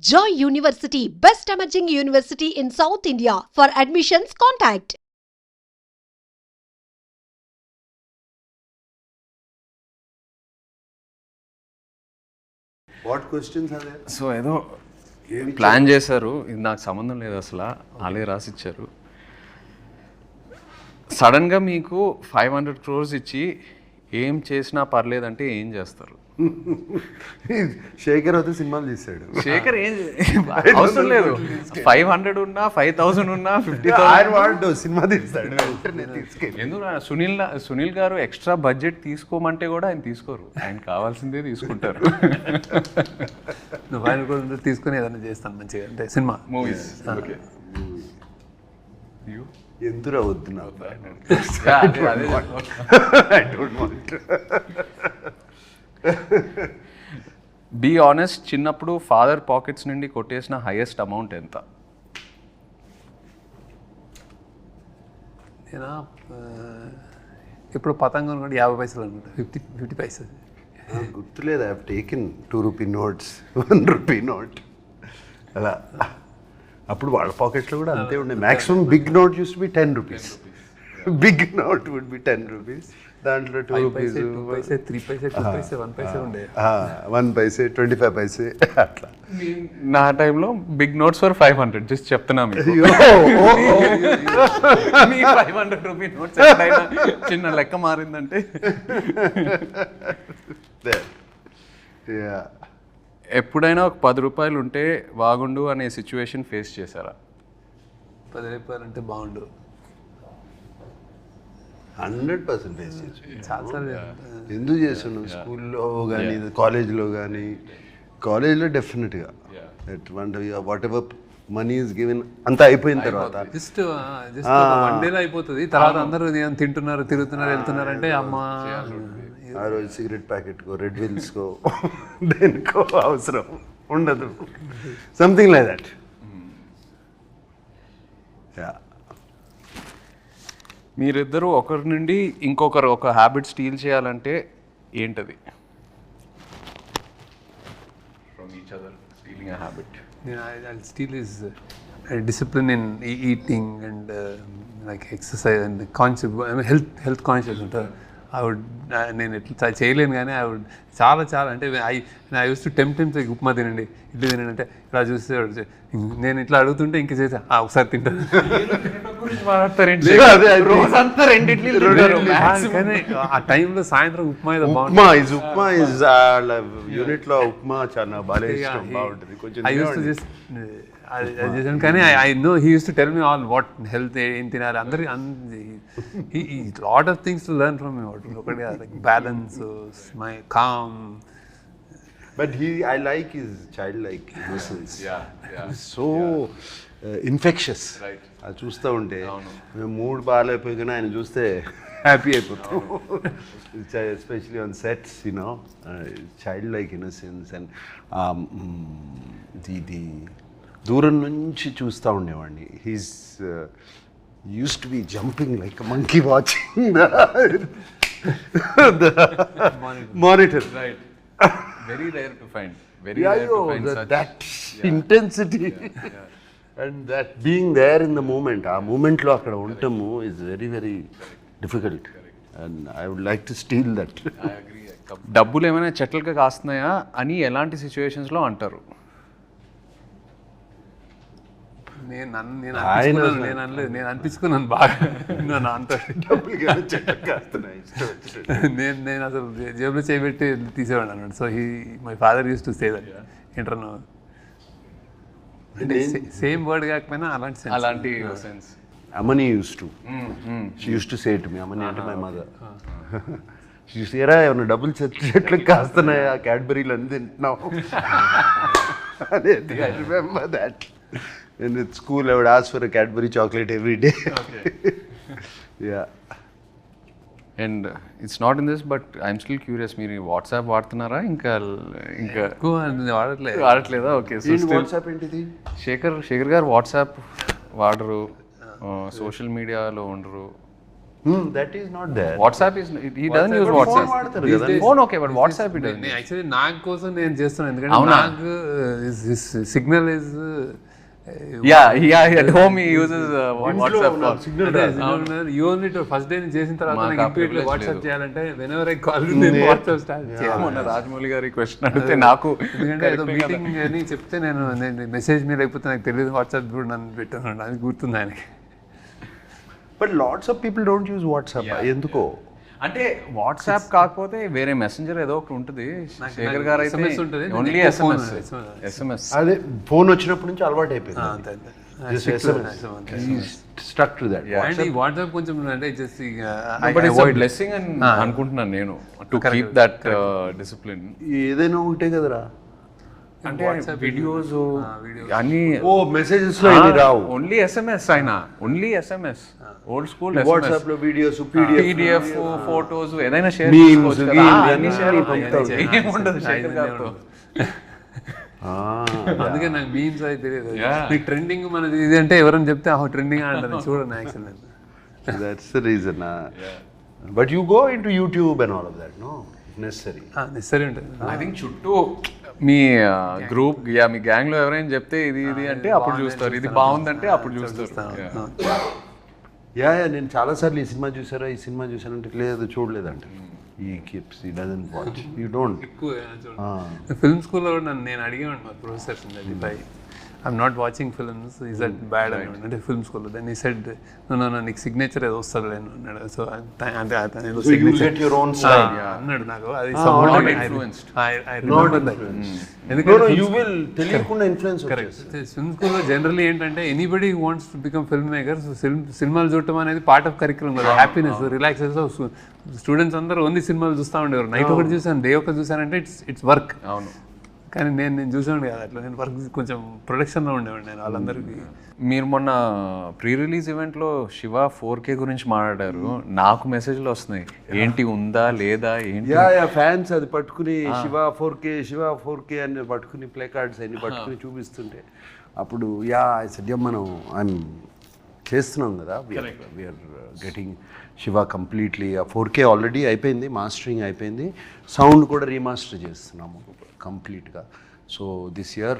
Joy University, best emerging university in South India. For admissions, contact. What questions అదే so ఏదో plan చేశారు, ఇది నాకు సంబంధం లేదు అసలు, అలాగే రాసిచ్చారు. సడన్గా మీకు 500 crores ఇచ్చి ఏం చేసినా పర్లేదంటే ఏం చేస్తారు? శేఖర్ అయితే సినిమాలు తీశాడు. శేఖర్ ఏం అవసరం లేదు, 500 ఉన్నా 5000 ఉన్నా 50,000 ఆయన వాడు సినిమా తీస్తాడు. ఎందుకు సునీల్ గారు ఎక్స్ట్రా బడ్జెట్ తీసుకోమంటే కూడా ఆయన తీసుకోరు, ఆయన కావాల్సిందే తీసుకుంటారు. నువ్వు ఆయన కూడా తీసుకుని ఏదైనా చేస్తాను మంచిగా, అంటే సినిమా మూవీస్. ఓకే, ఎందురా వద్దు నాకు. బీ ఆనెస్ట్, చిన్నప్పుడు ఫాదర్ పాకెట్స్ నుండి కొట్టేసిన హైయెస్ట్ అమౌంట్ ఎంత? నేను ఇప్పుడు పతంగం అనుకుంటే 50 పైసలు అనుకుంటా, 50 పైసలు గుర్తులేదు. I have taken 2 rupee notes, 1 rupee note అలా. అప్పుడు వాళ్ళ పాకెట్లో కూడా అంతే ఉండే. Maximum big note used to be 10 rupees. Big note would be 10 rupees. దాంట్లో 2 రూపీస్, 2 పైసే, 3 పైసే, 2 పైసే, 1 పైసే ఉండే. 1 పైసే, 25 పైసే అట్లా. నా టైంలో బిగ్ నోట్స్ ఫర్ 500, జస్ట్ చెప్తున్నా మీకు. మీ 500 రూపీ నోట్స్ ఎప్పుడైనా చిన్న లెక్క మారిందంటే ఎప్పుడైనా ఒక 10 రూపాయలు ఉంటే బాగుండు అనే సిచ్యువేషన్ ఫేస్ చేశారా? 10 రూపాయలు అంటే బాగుండు. 100% ఫేస్ చేసి చాలాసార్లు ఎందుకు చేస్తున్నావు? స్కూల్లో కానీ, కాలేజ్లో కానీ. కాలేజ్లో డెఫినెట్గా what ever money is given అంతా అయిపోయిన తర్వాత జస్ట్ 1 డేలో అయిపోతుంది. తర్వాత అందరూ తింటున్నారు, తిరుగుతున్నారు, వెళ్తున్నారు అంటే అమ్మ ఆ రోజు సిగరెట్ ప్యాకెట్కో, రెడ్ విల్స్కో, దేనికో అవసరం ఉండదు. Something like that. మీరిద్దరూ ఒకరి నుండి ఇంకొకరు ఒక హ్యాబిట్ స్టీల్ చేయాలంటే ఏంటది? From each other stealing a habit. I'll steal is discipline in eating and like exercise and conscious, I mean health conscious ఉంటారు. నేను ఎట్లా చేయలేను కానీ చాలా అంటే I use to tempt upma తినండి, ఇడ్లీ తినండి అంటే ఇలా చూస్తే నేను ఇట్లా అడుగుతుంటే ఇంక చేసా ఒకసారి తింటాను. కానీ ఆ టైంలో సాయంత్రం ఉప్మా యూనిట్లో ఉప్మా చాలా బాగా ఇష్టం, బాగుంటుంది కొంచెం. ఐ యూస్ టు జస్ట్ చేశాను కానీ I know he uses to tell me all what health ఏం తినాలి, అందరి lot of things to learn from me. ఒకటి like balance, my calm. But I like his childlike innocence. So infectious. Right. అది చూస్తూ ఉంటే mood బాగాలేకపోయినా ఆయన చూస్తే happy అయిపోతాం. Especially on sets, you know, child-like innocence. And the దూరం నుంచి చూస్తూ ఉండేవాడిని. He's used to be jumping like a monkey watching the monitor. Right. Very rare to find. Very rare to find such. That intensity and that being there in the moment. ఆ మూమెంట్లో అక్కడ ఉండటము is very very difficult. And I would like to steal that. I agree. డబ్బులు ఏమైనా చెట్లకి కాస్తున్నాయా అని ఎలాంటి సిచ్యువేషన్స్లో అంటారు? నేను అనిపించుకున్నాను బాగా. నేను అసలు జేబులో చేయబెట్టి తీసేవాడు అన్నాడు. So my father use to say that. ఏంటన్నా సేమ్ వర్డ్ కాకపోయినా అలాంటి sense. Amani used to. She used to say to me, Amani అంటే my mother. She used to say, "Era ఏమన్నా డబ్బులు చెట్లకు కాస్తున్నాయా, క్యాడ్బరీలు అని తింటున్నావు." I remember that. And at school, I would ask for a Cadbury chocolate every day. Okay. Yeah. And it's not in this, but I'm still curious. మీరు WhatsApp వాడుతున్నారా? ఇంకా వాడట్లేదా? Okay. So WhatsApp ఏంటిది? శేఖర్ గారు వాట్సాప్ వాడరు, social మీడియాలో ఉండరు. That is not there. WhatsApp is he doesn't use Phone WhatsApp. వాడతారు కదా. Phone okay but WhatsApp it actually నాకు కోసం నేను చేస్తున్నాను, ఎందుకంటే నాకు signal is at home he uses WhatsApp call. You only first day నేను చేసిన తర్వాత నాకు ఇప్పటిలో వాట్సాప్ చేయాలంటే వెనెవర్ ఐ కాల్ నేను వాట్సాప్ స్టార్ట్ చేయాలి. మొన్న రాజమౌళి గారి క్వశ్చన్ అడిగితే నాకు ఎందుకంటే ఏదో మీటింగ్ అని చెప్తే నేను మెసేజ్ మీద లేకపోతే నాకు తెలియదు వాట్సాప్ కూడా నన్ను పెట్టాను, అది గుర్తుంది ఆయనకి. But lots of people don't use WhatsApp. ఎందుకో అంటే వాట్సాప్ కాకపోతే వేరే మెసెంజర్ ఏదో ఒకటి ఉంటుంది. శేఖర్ గారు అయితే SMS ఉంటుంది, ఓన్లీ SMS. అదే ఫోన్ వచ్చినప్పటి నుంచి అలవాటు అయిపోయింది. అంతే అంతే. Stuck to that. అండ్ ఈ వాట్సాప్ కొంచెం అంటే జస్ట్ బట్ ఇట్స్ బ్లెస్సింగ్ అని అనుకుంటున్నాను నేను, టు కీప్ దట్ డిసిప్లిన్. ఏదైనా ఒకటే కదరా. అంటే వీడియోస్ అన్ని ఓ మెసేజెస్ లో ఇన్ని రావు. ఓన్లీ SMS అయినా only SMS. Old school WhatsApp లో వీడియోస్, PDF ఫోటోస్ ఏదైనా షేర్ Memes, చేసుకోవచ్చు కదా. memes, అన్ని షేర్ అన్ని అవుతాయి. పంపుతారు. ఏముండదు శేఖర్ గారితో. అందుకే నాకు మీమ్స్ అయితే తెలియదు. Yeah. మీకు ట్రెండింగ్ మనది ఇది అంటే ఎవరైనా చెప్తే ట్రెండింగ్ అంటారు, చూడండి actual that's the reason. But you go into YouTube and all of that, no necessary. Necessary ఉంటుంది. ఐ థింక్ చుట్టూ మీ గ్రూప్ మీ గ్యాంగ్ లో ఎవరైనా చెప్తే ఇది అంటే అప్పుడు చూస్తారు, ఇది బాగుందంటే అప్పుడు చూస్తారు. యా నేను చాలాసార్లు ఈ సినిమా చూసానంటే లేదు చూడలేదంటే ఈ కీప్స్ ఈ doesn't watch you don't. Film స్కూల్లో కూడా నేను అడిగేవాడు మా professors I'm not watching films, is that bad అని అంటే ఫిల్మ్ స్కూల్లో. దెన్ ఈ సెడ్ నో నీకు సిగ్నేచర్ ఏదో వస్తుంది లేను అన్నాడు. So your own style. అన్నాడు నాకు, అది తెలియకుండా ఇన్ఫ్లుయెన్స్. ఫిల్మ్ స్కూల్లో జనరల్లీ ఏంటంటే anybody wants to become film maker. So సినిమాలు చూడటం అనేది పార్ట్ ఆఫ్ కరిక్యులం కదా, హ్యాపీనెస్ రిలాక్సేషన్. స్టూడెంట్స్ అందరూ ఓన్లీ సినిమాలు చూస్తూ ఉండేవారు. నైట్ ఒకటి చూసాను, డే ఒకటి చూసానంటే ఇట్స్ వర్క్. అవును. కానీ నేను చూసాను కదా అట్లా, నేను వర్క్ కొంచెం ప్రొడక్షన్లో ఉండేవాడిని నేను వాళ్ళందరికీ. మీరు మొన్న ప్రీ రిలీజ్ ఈవెంట్లో శివ 4K గురించి మాట్లాడారు. నాకు మెసేజ్లు వస్తున్నాయి, ఏంటి ఉందా లేదా ఏంటి. ఫ్యాన్స్ అది పట్టుకుని శివ 4K అని పట్టుకుని ప్లే కార్డ్స్ అన్ని పట్టుకుని చూపిస్తుంటే అప్పుడు సద్యం మనం చేస్తున్నాం కదా, వీఆర్ గెటింగ్ శివ కంప్లీట్లీ. ఆ 4K ఆల్రెడీ అయిపోయింది, మాస్టరింగ్ అయిపోయింది, సౌండ్ కూడా రీమాస్టర్ చేస్తున్నాము కంప్లీట్గా. So this year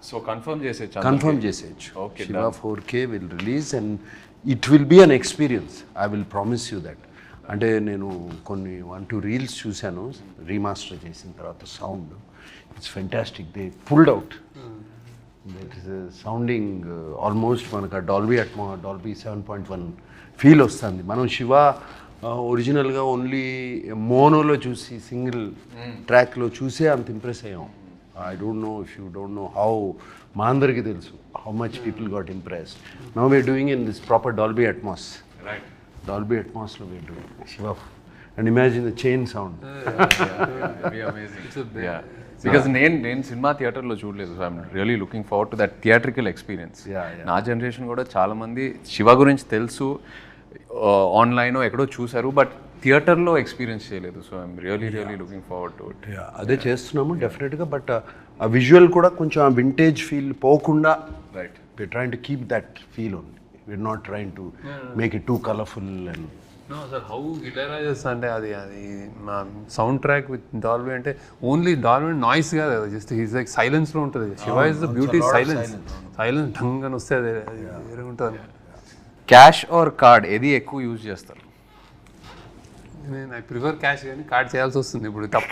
so confirm చేసేయచ్చు. Shiva 4K will release and it will be an experience. I will promise you that. అంటే నేను కొన్ని 1-2 రీల్స్ చూశాను రీమాస్టర్ చేసిన తర్వాత. Sound it's fantastic. They pulled out. That is sounding almost మనకు Dolby 7.1 feel వస్తుంది. మనం శివ ఒరిజినల్గా ఓన్లీ మోనోలో చూసి సింగిల్ ట్రాక్లో చూసే అంత ఇంప్రెస్ అయ్యాం. I don't know if you don't know how, మా అందరికీ తెలుసు how much people got impressed. Now we're doing in this proper Dolby Atmos. Dolby అట్మాస్లో we're doing Shiva and imagine the chain sound. Because నేను cinema థియేటర్లో చూడలేదు. So I'm really looking forward to that theatrical experience. నా generation కూడా చాలామంది శివ గురించి తెలుసు, online ఎక్కడో చూసారు, బట్ థియేటర్లో ఎక్స్పీరియన్స్ చేయలేదు. So I'm really looking forward to it. అదే చేస్తున్నాము డెఫినెట్గా. బట్ ఆ విజువల్ కూడా కొంచెం ఆ వింటేజ్ ఫీల్ పోకుండా right we're trying to keep that feel only. We're not trying to make it too colourful and no sir. How Ilaiyaraaja అంటే అది మా సౌండ్ ట్రాక్ విత్ డాల్బీ అంటే ఓన్లీ డాల్బీ నాయిస్ కాదు కదా, జస్ట్ హీస్ లైక్ సైలెన్స్లో ఉంటుంది. Shiva is the beauty silence ఢంగ్ అని వస్తే అది వేరే ఉంటుంది. క్యాష్ ఆర్ కార్డ్ ఏది ఎక్కువ యూజ్ చేస్తారు? నేను ఐ ప్రిఫర్ క్యాష్, కానీ కార్డ్ చేయాల్సి వస్తుంది ఇప్పుడు తప్ప.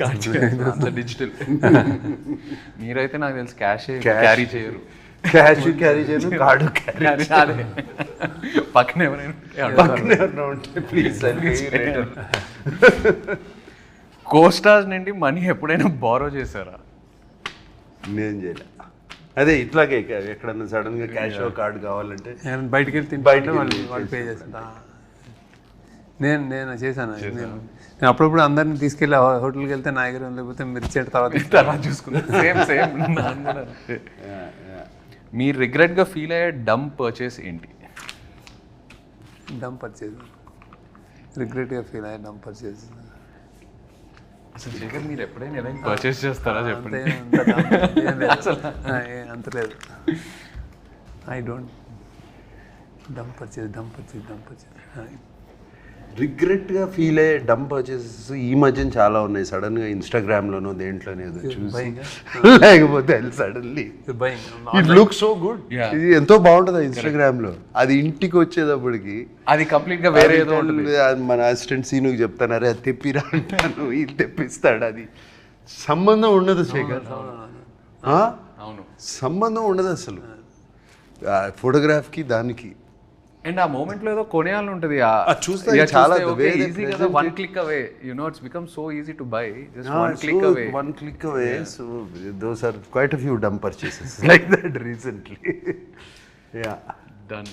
డిజిటల్. మీరైతే నాకు తెలుసు క్యాష్ క్యారీ చేయరు. క్యాష్ క్యారీ చేయను, కార్డు క్యారీ. పక్కన ఎవరైనా ఉంటే ప్లీజ్ కోస్టార్స్ నుండి మనీ ఎప్పుడైనా బారో చేశారా? నేను చేయలే. అదే ఇట్లాగే ఎక్కడన్నా సడన్ గా క్యాష్ కార్డు కావాలంటే బయటికి వెళ్ళి తింటే వాళ్ళు పే చేస్తా. నేను చేశాను. నేను అప్పుడప్పుడు అందరిని తీసుకెళ్ళి హోటల్కి వెళ్తే నా దగ్గర లేకపోతే మీరు ఇచ్చేట తర్వాత చూసుకున్నాను. సేమ్ మీరు రిగ్రెట్గా ఫీల్ అయ్యే డమ్ పర్చేస్ ఏంటి? డమ్ పర్చేస్ రిగ్రెట్గా ఫీల్ అయ్యే డమ్ పర్చేస్ అసలు శేఖర్ మీరు ఎప్పుడైనా ఏదైనా పర్చేస్ చేస్తారా చెప్పండి. అంత లేదు. ఐ డోంట్ డమ్ పర్చేస్ రిగ్రెట్గా ఫీల్ అయ్యే డమ్ పర్చేసెస్ ఈ మధ్యన చాలా ఉన్నాయి. సడన్గా ఇన్స్టాగ్రామ్లోనో దేంట్లోనే ఏదో చూసి లేకపోతే suddenly it look so good, ఇది ఎంతో బాగుంటుంది ఇన్స్టాగ్రామ్లో. అది ఇంటికి వచ్చేటప్పటికి అది కంప్లీట్గా వేరే ఏదో ఉంటుంది. మన అసిస్టెంట్ సీనుకి చెప్తాను, అరే అది తెప్పిరా అంటాను, ఇది తెప్పిస్తాడు. అది సంబంధం ఉండదు శేఖర్, అవును సంబంధం ఉండదు అసలు ఫోటోగ్రాఫ్కి దానికి. అండ్ ఆ మూమెంట్ లో ఏదో కొనేయాలని ఉంటుంది. చూస్తే చాలా ఈజీ కదా, one click away, you know it's become so easy to buy, just one click away. One click away. So those are quite a few dumb purchases like that recently. Yeah. Done.